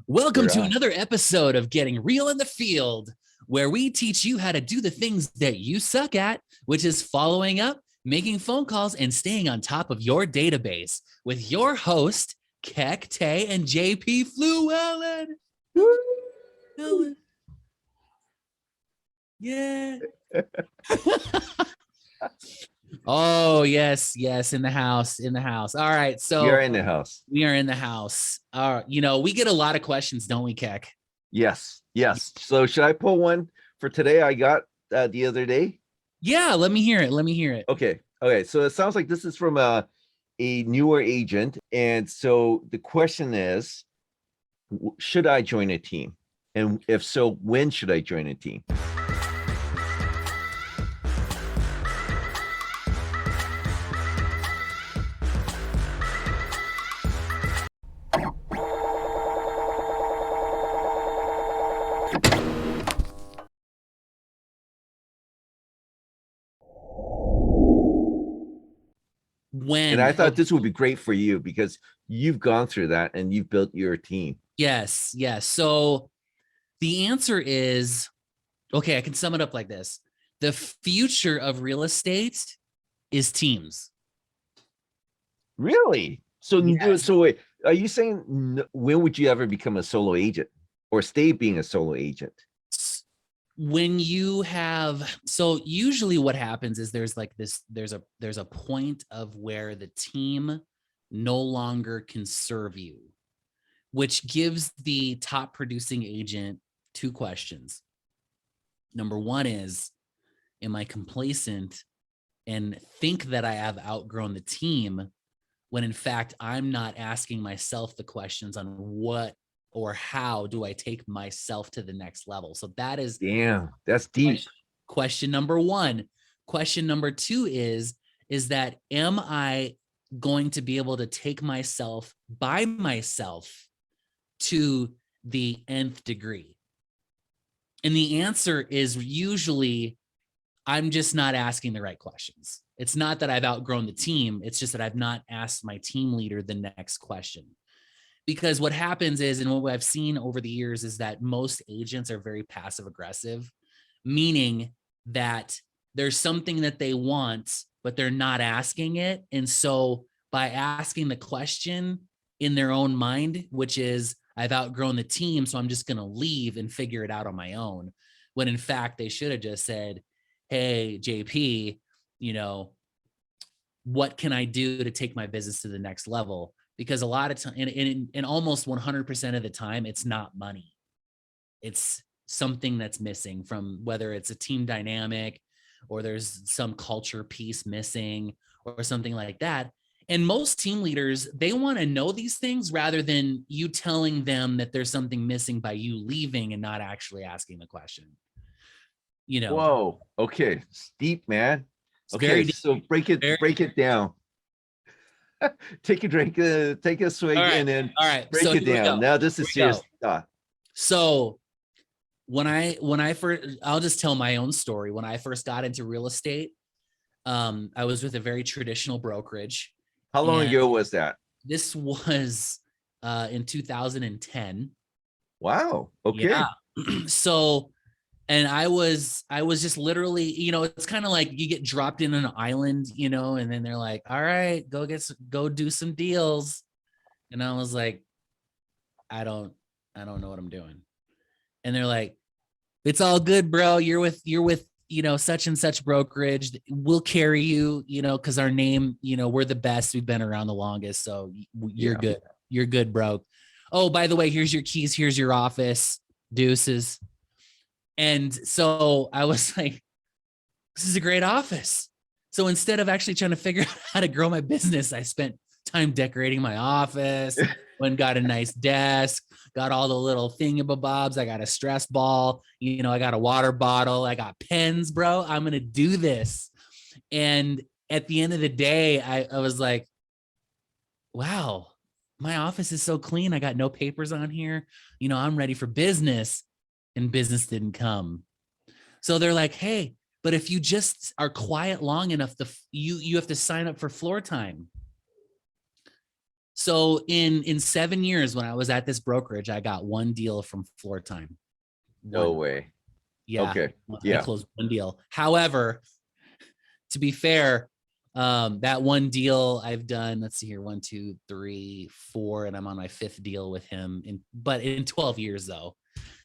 Welcome You're to on. another episode of Getting Real in the Field, where we teach you how to do the things that you suck at, which is following up, making phone calls, and staying on top of your database with your host, Khek Teh and JP Fluellen. Yeah. Oh, yes, in the house, All right, You're so in the house. we are in the house. We get a lot of questions, don't we, Khek? Yes, yes. So should I pull one for today? I got the other day. Yeah, let me hear it. Okay. So it sounds like this is from a newer agent, and so the question is, should I join a team? And if so, when should I join a team? And I thought this would be great for you because you've gone through that and you've built your team. Yes. So the answer is, okay, I can sum it up like this. The future of real estate is teams. Really? So, Yes. so wait, are you saying when would you ever become a solo agent or stay being a solo agent? When you have, so usually what happens is there's a point of where the team no longer can serve you, which gives the top producing agent two questions. Number one is, am I complacent and think that I have outgrown the team, when in fact I'm not asking myself the questions on what or how do I take myself to the next level? So that is, damn, that's deep. Question number one. Question number two is that am I going to be able to take myself by myself to the nth degree? And the answer is usually, I'm just not asking the right questions. It's not that I've outgrown the team. It's just that I've not asked my team leader the next question. Because what happens is, and what I've seen over the years is that most agents are very passive aggressive, meaning that there's something that they want, but they're not asking it. And so by asking the question in their own mind, which is, I've outgrown the team, so I'm just going to leave and figure it out on my own. When in fact, they should have just said, hey, JP, what can I do to take my business to the next level? Because a lot of time, and almost 100% of the time, it's not money. It's something that's missing, from whether it's a team dynamic or there's some culture piece missing or something like that. And most team leaders, they want to know these things rather than you telling them that there's something missing by you leaving and not actually asking the question. Whoa. Okay. Steep, man. Okay, so break it down. Take a drink, take a swig, and then break so it down. Now this is serious stuff. So when I first, I'll just tell my own story. When I first got into real estate, I was with a very traditional brokerage. How long ago was that? This was in 2010. Wow. Okay. Yeah. So, and I was just literally, it's kind of like you get dropped in an island, and then they're like, all right, go do some deals. And I was like, I don't know what I'm doing. And they're like, it's all good, bro. You're with such and such brokerage. We'll carry you, because our name, we're the best. We've been around the longest. So you're good. You're good, bro. Oh, by the way, here's your keys. Here's your office. Deuces. And so I was like, this is a great office. So instead of actually trying to figure out how to grow my business, I spent time decorating my office, went and got a nice desk, got all the little thingamabobs. I got a stress ball, I got a water bottle, I got pens, bro. I'm going to do this. And at the end of the day, I was like, wow, my office is so clean. I got no papers on here. I'm ready for business. And business didn't come. So they're like, hey, but if you just are quiet long enough, you have to sign up for floor time. So in 7 years when I was at this brokerage, I got one deal from floor time. No One. way. Yeah. Okay. I Yeah. closed one deal. However, to be fair, that one deal I've done, let's see here, 1, 2, 3, 4, and I'm on my 5th deal with him but in 12 years though.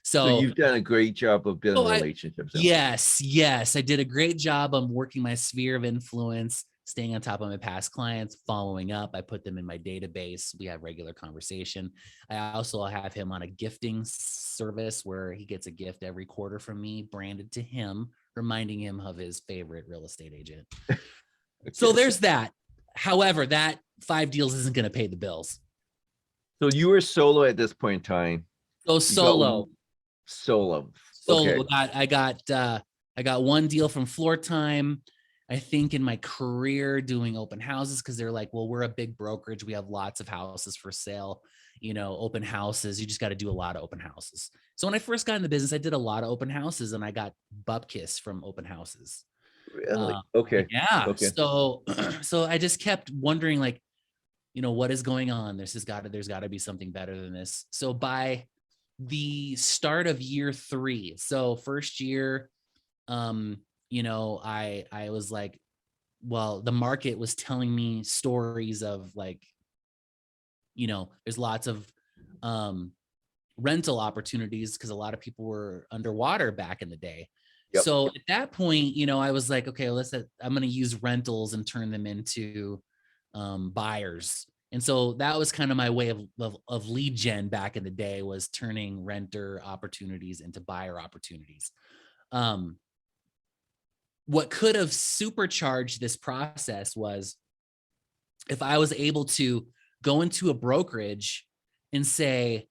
So So, you've done a great job of building oh, relationships. yes, I did a great job. I'm working my sphere of influence, staying on top of my past clients, following up. I put them in my database. We have regular conversation. I also have him on a gifting service where he gets a gift every quarter from me, branded to him, reminding him of his favorite real estate agent. So Okay. there's that. However, that 5 deals isn't going to pay the bills. So you were solo at this point in time. So You got solo. solo. Okay. I got one deal from floor time. I think in my career doing open houses, because they're like, well, we're a big brokerage. We have lots of houses for sale, open houses. You just got to do a lot of open houses. So when I first got in the business, I did a lot of open houses and I got bupkis from open houses. Really? Okay. Yeah. Okay. So I just kept wondering, like, what is going on? There's got to be something better than this. So by the start of year 3, so first year, I was like, well, the market was telling me stories of like, there's lots of rental opportunities because a lot of people were underwater back in the day. Yep. So at that point, I was like, okay, well, I'm going to use rentals and turn them into buyers. And so that was kind of my way of lead gen back in the day, was turning renter opportunities into buyer opportunities. What could have supercharged this process was if I was able to go into a brokerage and say,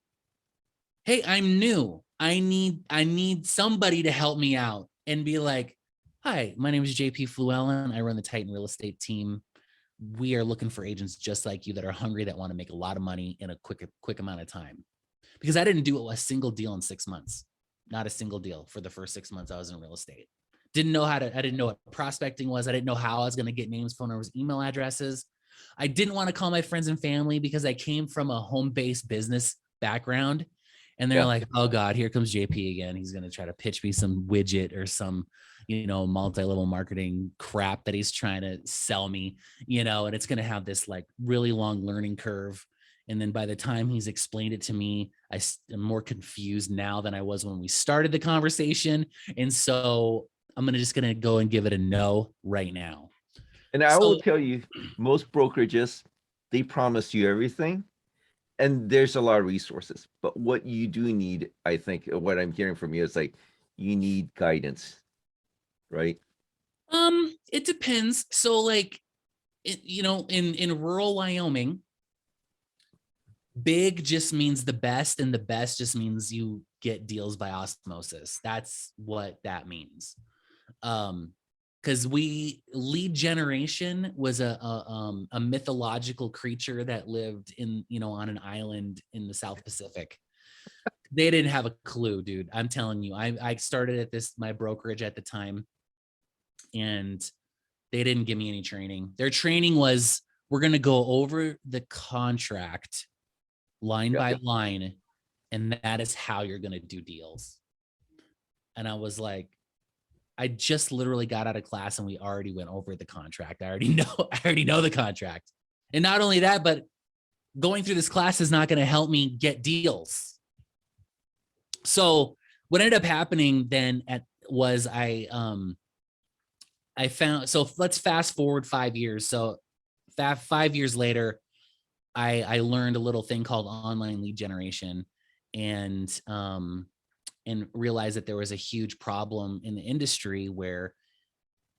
hey, I'm new. I need somebody to help me out, and be like, hi, my name is JP Fluellen. I run the Titan real estate team. We are looking for agents just like you that are hungry, that want to make a lot of money in a quick amount of time. Because I didn't do a single deal in 6 months, not a single deal for the first 6 months I was in real estate. I didn't know what prospecting was. I didn't know how I was going to get names, phone numbers, email addresses. I didn't want to call my friends and family because I came from a home-based business background. And they're like, oh God, here comes JP again. He's going to try to pitch me some widget or some, multi-level marketing crap that he's trying to sell me, and it's going to have this like really long learning curve. And then by the time he's explained it to me, I'm more confused now than I was when we started the conversation. And so I'm just going to go and give it a no right now. And I will tell you, most brokerages, they promise you everything. And there's a lot of resources. But what you do need, I think, what I'm hearing from you is like, you need guidance, right? It depends. So like, in rural Wyoming, big just means the best, and the best just means you get deals by osmosis. That's what that means. Because lead generation was a mythological creature that lived on an island in the South Pacific. They didn't have a clue, dude. I'm telling you. I started at my brokerage at the time, and they didn't give me any training. Their training was, we're going to go over the contract line by line, and that is how you're going to do deals. And I was like, I just literally got out of class and we already went over the contract. I already know the contract. And not only that, but going through this class is not going to help me get deals. So what ended up happening then was I found, so let's fast forward 5 years. So 5 years later, I learned a little thing called online lead generation, and realized that there was a huge problem in the industry where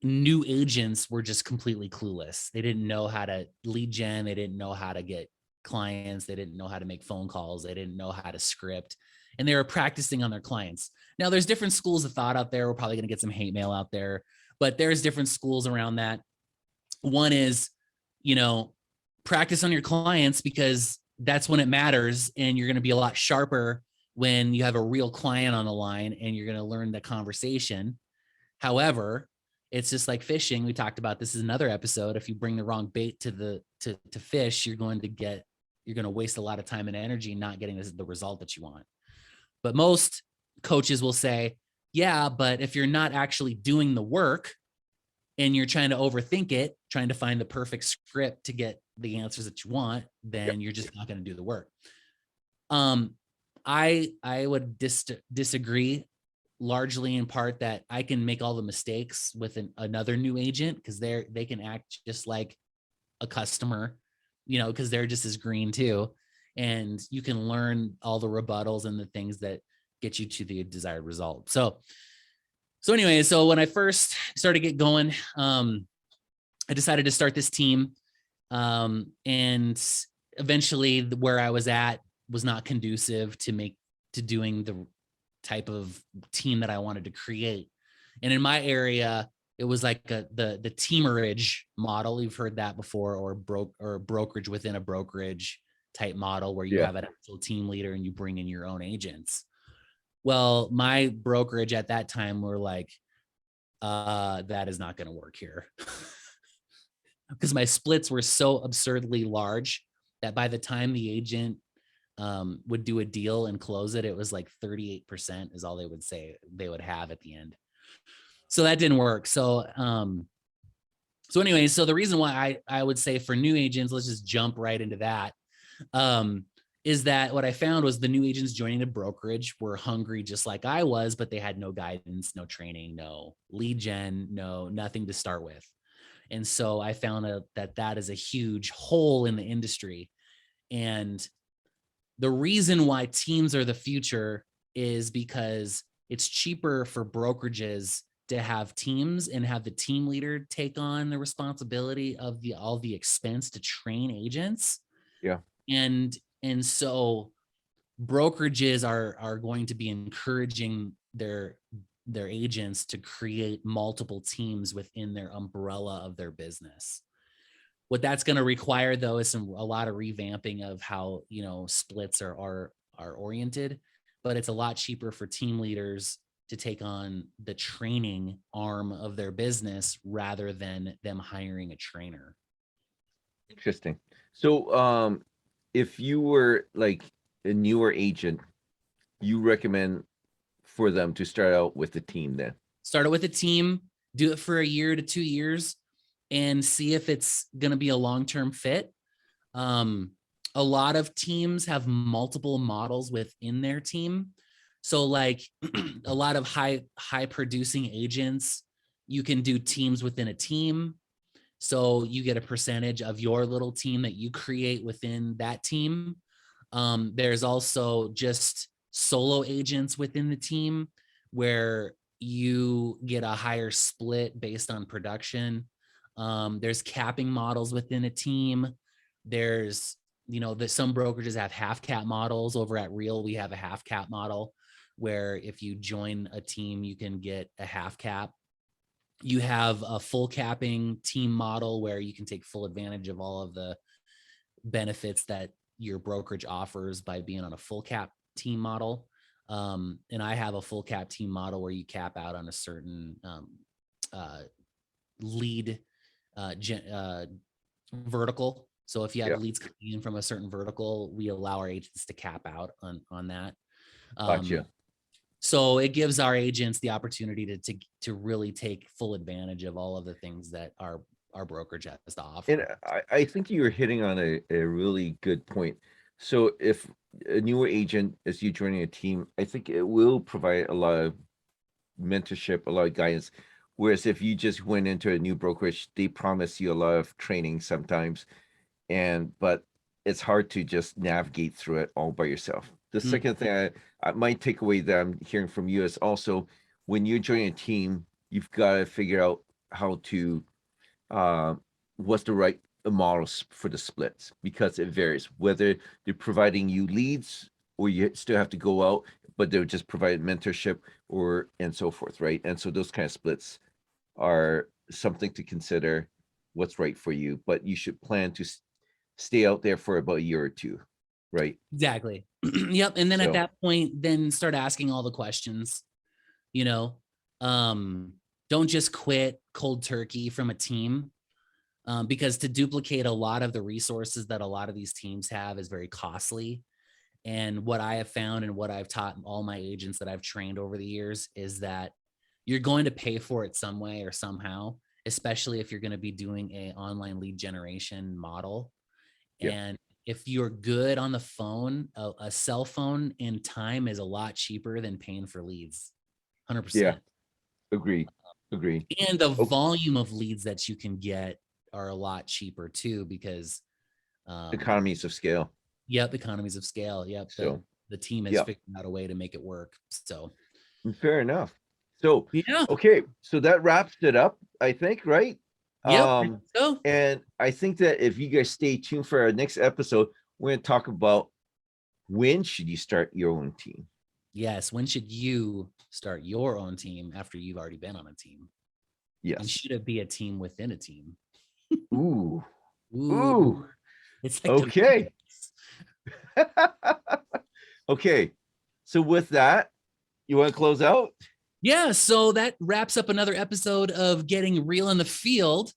new agents were just completely clueless. They didn't know how to lead gen. They didn't know how to get clients. They didn't know how to make phone calls. They didn't know how to script, and they were practicing on their clients. Now there's different schools of thought out there. We're probably going to get some hate mail out there, but there's different schools around that. One is, practice on your clients, because that's when it matters. And you're going to be a lot sharper when you have a real client on the line and you're going to learn the conversation. However, it's just like fishing. We talked about this is another episode. If you bring the wrong bait to fish, you're going to get you're going to waste a lot of time and energy not getting the result that you want. But most coaches will say, yeah, but if you're not actually doing the work and you're trying to overthink it, trying to find the perfect script to get the answers that you want, then you're just not going to do the work. I would disagree, largely in part that I can make all the mistakes with another new agent because they can act just like a customer, because they're just as green too. And you can learn all the rebuttals and the things that get you to the desired result. So anyway, so when I first started to get going, I decided to start this team. And eventually where I was at was not conducive to doing the type of team that I wanted to create. And in my area, it was like the teamerage model. You've heard that before, or brokerage within a brokerage type model where you have an actual team leader and you bring in your own agents. Well, my brokerage at that time were like, that is not going to work here. Because my splits were so absurdly large that by the time the agent would do a deal and close it, it was like 38% is all they would say they would have at the end. So that didn't work. So anyway, so the reason why I would say for new agents, let's just jump right into that, is that what I found was the new agents joining the brokerage were hungry just like I was, but they had no guidance, no training, no lead gen, nothing to start with. And so I found out that is a huge hole in the industry. And the reason why teams are the future is because it's cheaper for brokerages to have teams and have the team leader take on the responsibility of all the expense to train agents. Yeah. And so brokerages are going to be encouraging their agents to create multiple teams within their umbrella of their business. What that's going to require, though, is a lot of revamping of how splits are oriented, but it's a lot cheaper for team leaders to take on the training arm of their business rather than them hiring a trainer. Interesting. So if you were like a newer agent, you recommend for them to start out with the team then? Start it with a team, do it for a year to 2 years, and see if it's going to be a long-term fit. A lot of teams have multiple models within their team. So like a lot of high producing agents, you can do teams within a team. So you get a percentage of your little team that you create within that team. There's also just solo agents within the team where you get a higher split based on production. There's capping models within a team. There's, some brokerages have half cap models. Over at Real, we have a half cap model where if you join a team, you can get a half cap. You have a full capping team model where you can take full advantage of all of the benefits that your brokerage offers by being on a full cap team model. And I have a full cap team model where you cap out on a certain lead vertical. So if you have leads coming in from a certain vertical, we allow our agents to cap out on that. Gotcha. So it gives our agents the opportunity to really take full advantage of all of the things that our brokerage has to offer. And I think you're hitting on a really good point. So if a newer agent is you joining a team, I think it will provide a lot of mentorship, a lot of guidance. Whereas if you just went into a new brokerage, they promise you a lot of training sometimes, but it's hard to just navigate through it all by yourself. The second thing my takeaway that I'm hearing from you is also when you're joining a team, you've got to figure out how to what's the right models for the splits, because it varies whether they're providing you leads or you still have to go out, but they're just providing mentorship and so forth, right? And so those kind of splits are something to consider what's right for you, but you should plan to stay out there for about a year or two, right? Exactly. Yep. And then at that point, then start asking all the questions, don't just quit cold turkey from a team. because to duplicate a lot of the resources that a lot of these teams have is very costly. And what I have found and what I've taught all my agents that I've trained over the years is that you're going to pay for it some way or somehow, especially if you're going to be doing a online lead generation model. Yeah. And if you're good on the phone, a cell phone in time is a lot cheaper than paying for leads. 100%. Yeah. Agree. And the Okay. volume of leads that you can get are a lot cheaper too, because Economies of scale. Yep, economies of scale. Yep. So The team has yeah, figured out a way to make it work. So fair enough. So yeah. okay, so that wraps it up, I think, right? Yep. So And I think that if you guys stay tuned for our next episode, we're going to talk about when should you start your own team. yes, when should you start your own team after you've already been on a team? And Yes. should it be a team within a team? Ooh. Ooh. It's like Okay. Okay. So with that, you want to close out? Yeah, so that wraps up another episode of Getting Real in the Field.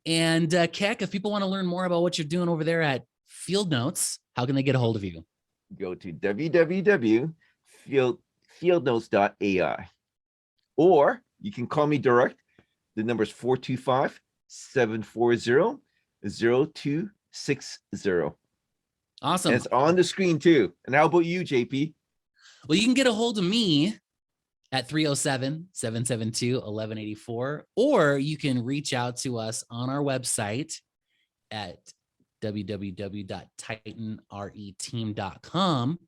And Khek, if people want to learn more about what you're doing over there at Fieldnotes, how can they get a hold of you? Go to www.fieldnotes.ai, or you can call me direct. The number is 425-740-0260. Awesome. And it's on the screen too. And how about you, JP? Well, you can get a hold of me at 307-772-1184, or you can reach out to us on our website at www.titanreteam.com.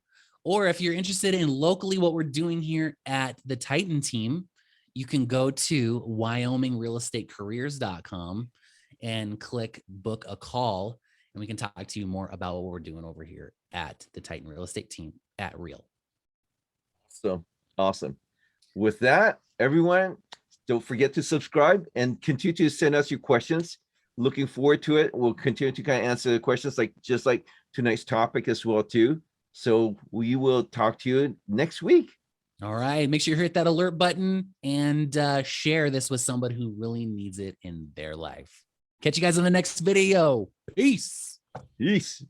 Or if you're interested in locally what we're doing here at the Titan team, you can go to wyomingrealestatecareers.com and click book a call, and we can talk to you more about what we're doing over here at the Titan Real Estate Team at Real. So awesome. With that, everyone, don't forget to subscribe and continue to send us your questions. Looking forward to it. We'll continue to kind of answer the questions, like just like tonight's topic as well too. So we will talk to you next week. All right. Make sure you hit that alert button and share this with somebody who really needs it in their life. Catch you guys in the next video. Peace. Peace.